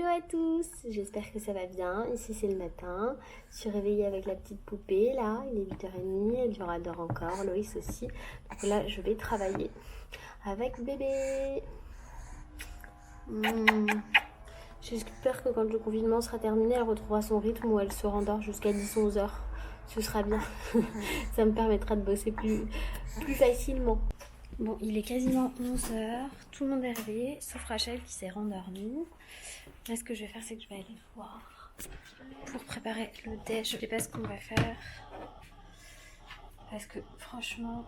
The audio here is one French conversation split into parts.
Hello à tous, j'espère que ça va bien. Ici c'est le matin, je suis réveillée avec la pettie poupée là, il est 8h30, elle dort encore, Loïs aussi. Donc là je vais travailler avec bébé. J'ai peur que quand le confinement sera terminé, elle retrouvera son rythme où elle se rendort jusqu'à 10-11 heures. Ce sera bien, ça me permettra de bosser plus facilement. Bon, il est quasiment 11h, tout le monde est réveillé, sauf Rachel qui s'est rendormie. Là, ce que je vais faire, c'est que je vais aller voir pour préparer le déj. Je sais pas ce qu'on va faire. Parce que franchement,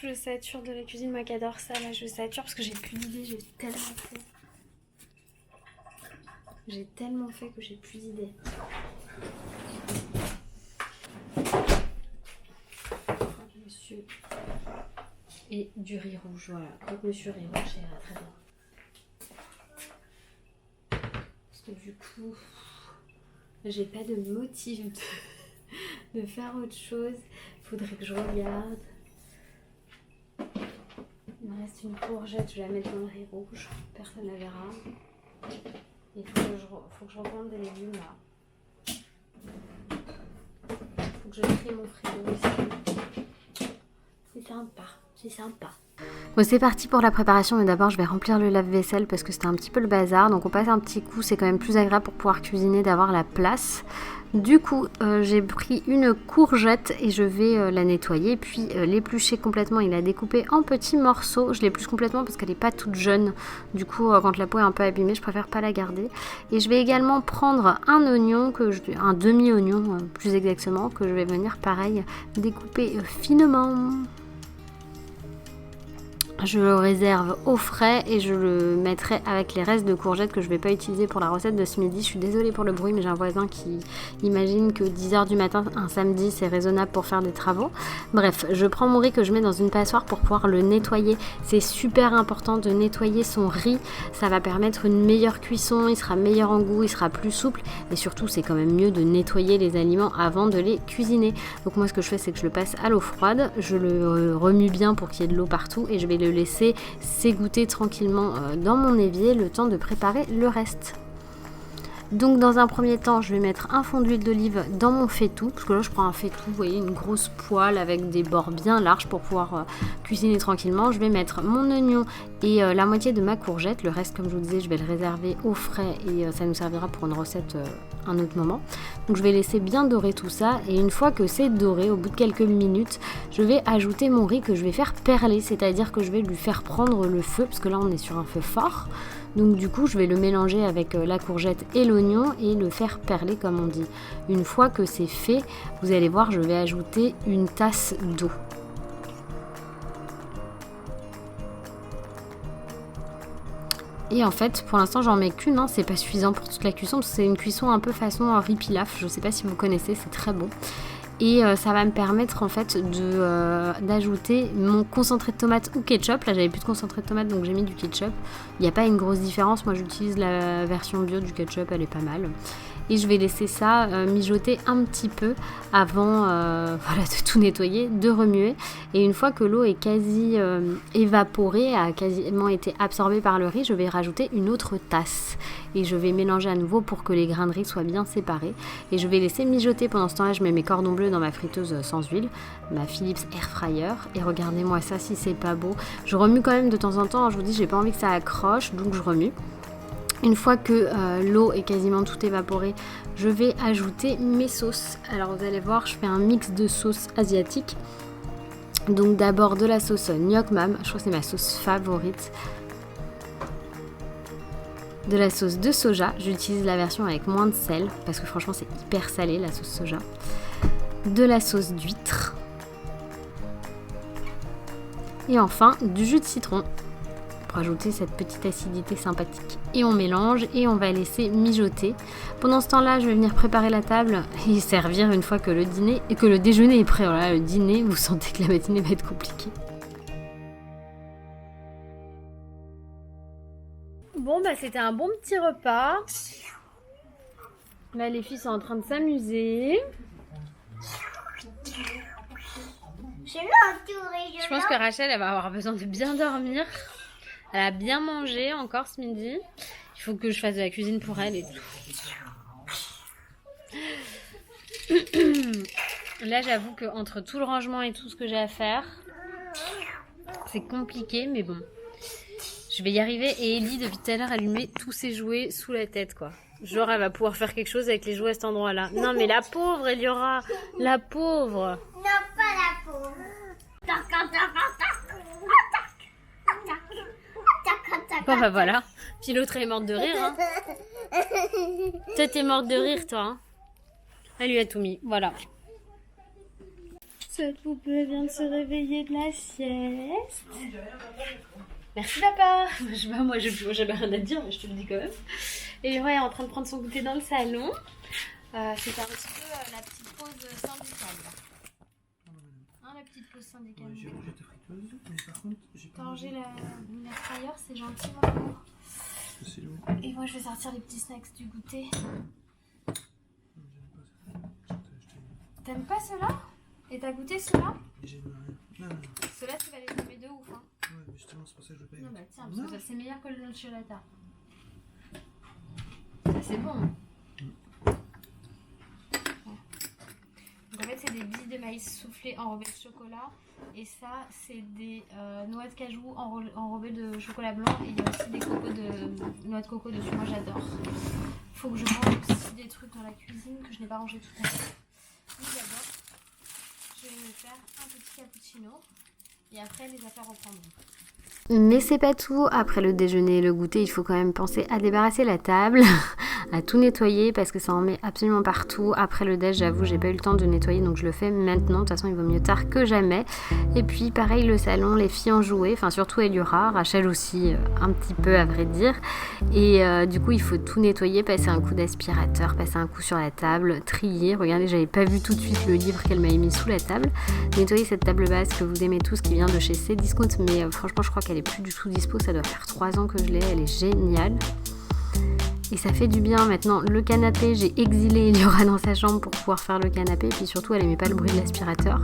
je sature de la cuisine. Moi qui adore ça, là je sature parce que j'ai plus d'idées. J'ai tellement fait que j'ai plus d'idées. Monsieur et du riz rouge, voilà. Croque-monsieur riz rouge, ça ira très bien. Parce que du coup, j'ai pas de motif de faire autre chose. Faudrait que je regarde. Il me reste une courgette, je vais la mettre dans le riz rouge. Personne ne la verra. Il faut que je reprenne des légumes là. Faut que je trie mon frigo aussi. C'est sympa. Bon, c'est parti pour la préparation, mais d'abord je vais remplir le lave-vaisselle parce que c'était un petit peu le bazar. Donc on passe un petit coup, c'est quand même plus agréable pour pouvoir cuisiner, d'avoir la place. Du coup, j'ai pris une courgette et je vais la nettoyer, puis l'éplucher complètement et la découper en petits morceaux. Je l'épluche complètement parce qu'elle n'est pas toute jeune. Du coup, quand la peau est un peu abîmée, je préfère pas la garder. Et je vais également prendre un oignon, un demi-oignon plus exactement, que je vais venir pareil découper finement. Je le réserve au frais et je le mettrai avec les restes de courgettes que je ne vais pas utiliser pour la recette de ce midi. Je suis désolée pour le bruit, mais j'ai un voisin qui imagine que 10h du matin un samedi c'est raisonnable pour faire des travaux. Bref, je prends mon riz que je mets dans une passoire pour pouvoir le nettoyer. C'est super important de nettoyer son riz. Ça va permettre une meilleure cuisson, il sera meilleur en goût, il sera plus souple. Et surtout, c'est quand même mieux de nettoyer les aliments avant de les cuisiner. Donc moi, ce que je fais, c'est que je le passe à l'eau froide. Je le remue bien pour qu'il y ait de l'eau partout et je vais le laisser s'égoutter tranquillement dans mon évier le temps de préparer le reste. Donc dans un premier temps, je vais mettre un fond d'huile d'olive dans mon faitout, parce que là je prends un faitout, vous voyez, une grosse poêle avec des bords bien larges pour pouvoir cuisiner tranquillement. Je vais mettre mon oignon et la moitié de ma courgette. Le reste, comme je vous disais, je vais le réserver au frais et ça nous servira pour une recette un autre moment. Donc je vais laisser bien dorer tout ça et une fois que c'est doré, au bout de quelques minutes, je vais ajouter mon riz que je vais faire perler, c'est-à-dire que je vais lui faire prendre le feu, parce que là on est sur un feu fort. Donc du coup, je vais le mélanger avec la courgette et l'oignon et le faire perler comme on dit. Une fois que c'est fait, vous allez voir, je vais ajouter une tasse d'eau. Et en fait, pour l'instant, j'en mets qu'une, hein, c'est pas suffisant pour toute la cuisson, parce que c'est une cuisson un peu façon riz pilaf, je sais pas si vous connaissez, c'est très bon. Et ça va me permettre en fait d'ajouter mon concentré de tomate ou ketchup. Là j'avais plus de concentré de tomate donc j'ai mis du ketchup. Il n'y a pas une grosse différence, moi j'utilise la version bio du ketchup, elle est pas mal. Et je vais laisser ça mijoter un petit peu avant de tout nettoyer, de remuer. Et une fois que l'eau est quasi évaporée, a quasiment été absorbée par le riz, je vais rajouter une autre tasse. Et je vais mélanger à nouveau pour que les grains de riz soient bien séparés. Et je vais laisser mijoter. Pendant ce temps-là, je mets mes cordons bleus dans ma friteuse sans huile, ma Philips Air Fryer. Et regardez-moi ça, si c'est pas beau. Je remue quand même de temps en temps. Je vous dis, j'ai pas envie que ça accroche, donc je remue. Une fois que l'eau est quasiment toute évaporée, je vais ajouter mes sauces. Alors vous allez voir, je fais un mix de sauces asiatiques. Donc d'abord de la sauce Gnoc Mam, je crois que c'est ma sauce favorite. De la sauce de soja, j'utilise la version avec moins de sel, parce que franchement c'est hyper salé la sauce soja. De la sauce d'huître. Et enfin du jus de citron, pour ajouter cette petite acidité sympathique. Et on mélange et on va laisser mijoter. Pendant ce temps-là, je vais venir préparer la table et servir une fois que le déjeuner est prêt. Voilà, le dîner, vous sentez que la matinée va être compliquée. Bon, bah c'était un bon petit repas. Là, les filles sont en train de s'amuser. Je pense que Rachel, elle va avoir besoin de bien dormir. Elle a bien mangé encore ce midi. Il faut que je fasse de la cuisine pour elle et tout. Là, j'avoue qu'entre tout le rangement et tout ce que j'ai à faire, c'est compliqué, mais bon. Je vais y arriver. Et Ellie, depuis tout à l'heure, elle lui met tous ses jouets sous la tête, quoi. Genre, elle va pouvoir faire quelque chose avec les jouets à cet endroit-là. Non, mais la pauvre, Eliora. La pauvre. Non, pas la pauvre. Bon, bah voilà. Puis l'autre, elle est morte de rire, hein. Toi, t'es morte de rire, toi, hein. Elle lui a tout mis, voilà. Cette poupée vient de se réveiller de la sieste. Merci papa. Moi j'avais rien à te dire, mais je te le dis quand même. Et ouais, elle est en train de prendre son goûter dans le salon. C'est un petit peu la petite pause syndicale. Hein, la petite pause syndicale. Ouais, j'ai rangé ta friteuse, mais par contre j'ai T'as pas rangé la frayeur, c'est gentil mon amour. c'est lourd. Et moi je vais sortir les petits snacks du goûter. T'aimes pas ceux-là? Et t'as goûté ceux-là? J'aime rien. Non. Ceux-là tu vas les aimer de ouf, hein. Ouais, mais justement c'est pour ça que je veux pas y Non aller. bah tiens, parce que ça c'est meilleur que le nocciolata. Ça c'est bon. Ouais. Donc en fait c'est des billes de maïs soufflées enrobées de chocolat. Et ça c'est des noix de cajou enrobées de chocolat blanc. Et il y a aussi des noix de coco dessus, moi j'adore. Faut que je range aussi des trucs dans la cuisine que je n'ai pas rangé tout à l'heure. Oui, d'abord, je vais me faire un petit cappuccino et après les affaires reprendront. Mais c'est pas tout, après le déjeuner et le goûter, il faut quand même penser à débarrasser la table, à tout nettoyer parce que ça en met absolument partout. Après le déj, j'avoue, j'ai pas eu le temps de nettoyer donc je le fais maintenant. De toute façon, il vaut mieux tard que jamais. Et puis pareil, le salon, les filles en jouaient, enfin surtout Eliora, Rachel aussi un petit peu à vrai dire. Et du coup, il faut tout nettoyer, passer un coup d'aspirateur, passer un coup sur la table, trier. Regardez, j'avais pas vu tout de suite le livre qu'elle m'avait mis sous la table. Nettoyer cette table basse que vous aimez tous qui vient de chez Cdiscount, mais franchement, je crois qu'elle est plus du tout dispo, ça doit faire 3 ans que je l'ai, elle est géniale. Et ça fait du bien maintenant. Le canapé, j'ai exilé Eliora dans sa chambre pour pouvoir faire le canapé. Et puis surtout, elle aimait pas le bruit de l'aspirateur.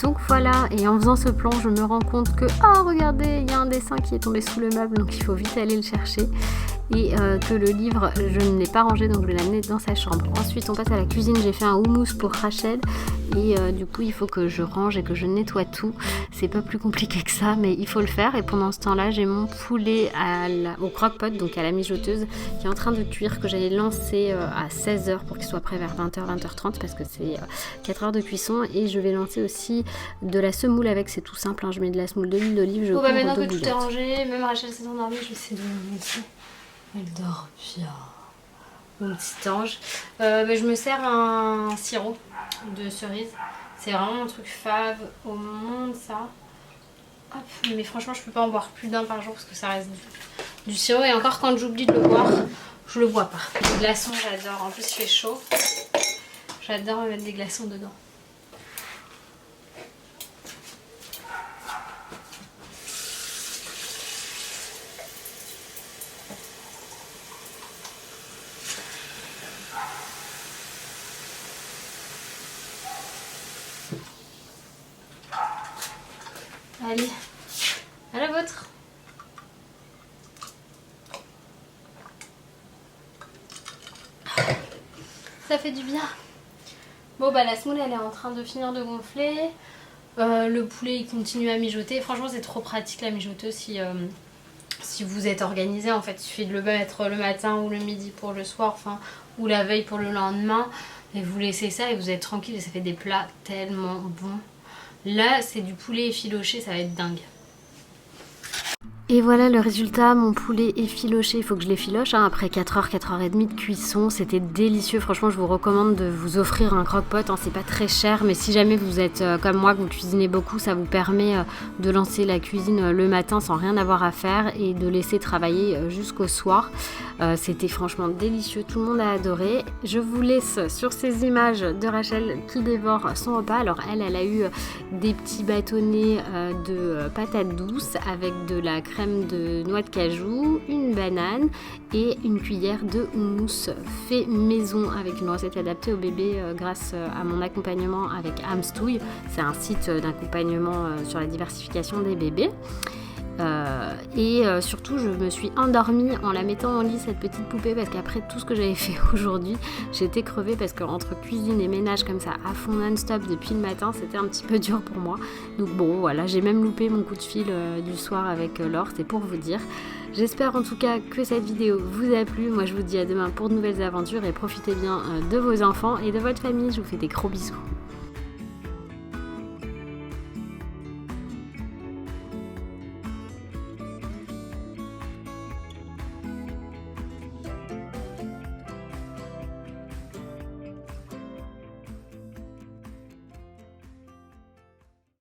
Donc voilà, et en faisant ce plan, je me rends compte que, regardez, il y a un dessin qui est tombé sous le meuble, donc il faut vite aller le chercher. Et que le livre, je ne l'ai pas rangé, donc je vais l'amener dans sa chambre. Ensuite, on passe à la cuisine, j'ai fait un houmous pour Rachel. Et du coup, il faut que je range et que je nettoie tout. C'est pas plus compliqué que ça, mais il faut le faire. Et pendant ce temps-là, j'ai mon poulet au croque-pot, donc à la mijoteuse, qui est en train de cuire, que j'allais lancer à 16h pour qu'il soit prêt vers 20h, 20h30, parce que c'est 4 heures de cuisson. Et je vais lancer aussi de la semoule avec, c'est tout simple, hein. Je mets de la semoule, de l'huile d'olive, je couvre maintenant d'eau que tout est bouillante. rangé, même Rachel s'est endormie, je vais essayer de le laisser. Elle dort bien. Mon petit ange. Je me sers un sirop de cerise. C'est vraiment mon truc fave au monde, ça. Hop. Mais franchement, je peux pas en boire plus d'un par jour parce que ça reste du sirop. Et encore, quand j'oublie de le boire, je le bois pas. Les glaçons, j'adore. En plus, il fait chaud. J'adore me mettre des glaçons dedans. Allez, à la vôtre. Ça fait du bien. Bon bah la semoule elle est en train de finir de gonfler. Le poulet il continue à mijoter. Franchement c'est trop pratique la mijoteuse si vous êtes organisé. En fait il suffit de le mettre le matin ou le midi pour le soir, enfin ou la veille pour le lendemain. Et vous laissez ça et vous êtes tranquille et ça fait des plats tellement bons. Là, c'est du poulet effiloché, ça va être dingue. Et voilà le résultat, mon poulet effiloché, il faut que je l'effiloche après 4h, 4h30 de cuisson, c'était délicieux, franchement je vous recommande de vous offrir un croque-pot, c'est pas très cher, mais si jamais vous êtes comme moi, que vous cuisinez beaucoup, ça vous permet de lancer la cuisine le matin sans rien avoir à faire et de laisser travailler jusqu'au soir. C'était franchement délicieux, tout le monde a adoré. Je vous laisse sur ces images de Rachel qui dévore son repas. Alors elle a eu des petits bâtonnets de patates douces avec de la crème de noix de cajou, une banane et une cuillère de houmous fait maison avec une recette adaptée au bébé grâce à mon accompagnement avec Amstouille. C'est un site d'accompagnement sur la diversification des bébés. Et surtout je me suis endormie en la mettant en lit, cette petite poupée, parce qu'après tout ce que j'avais fait aujourd'hui, j'étais crevée parce qu'entre cuisine et ménage comme ça à fond non-stop depuis le matin, c'était un petit peu dur pour moi. Donc bon voilà, j'ai même loupé mon coup de fil du soir avec Laure, c'est pour vous dire. J'espère en tout cas que cette vidéo vous a plu. Moi je vous dis à demain pour de nouvelles aventures et profitez bien de vos enfants et de votre famille. Je vous fais des gros bisous.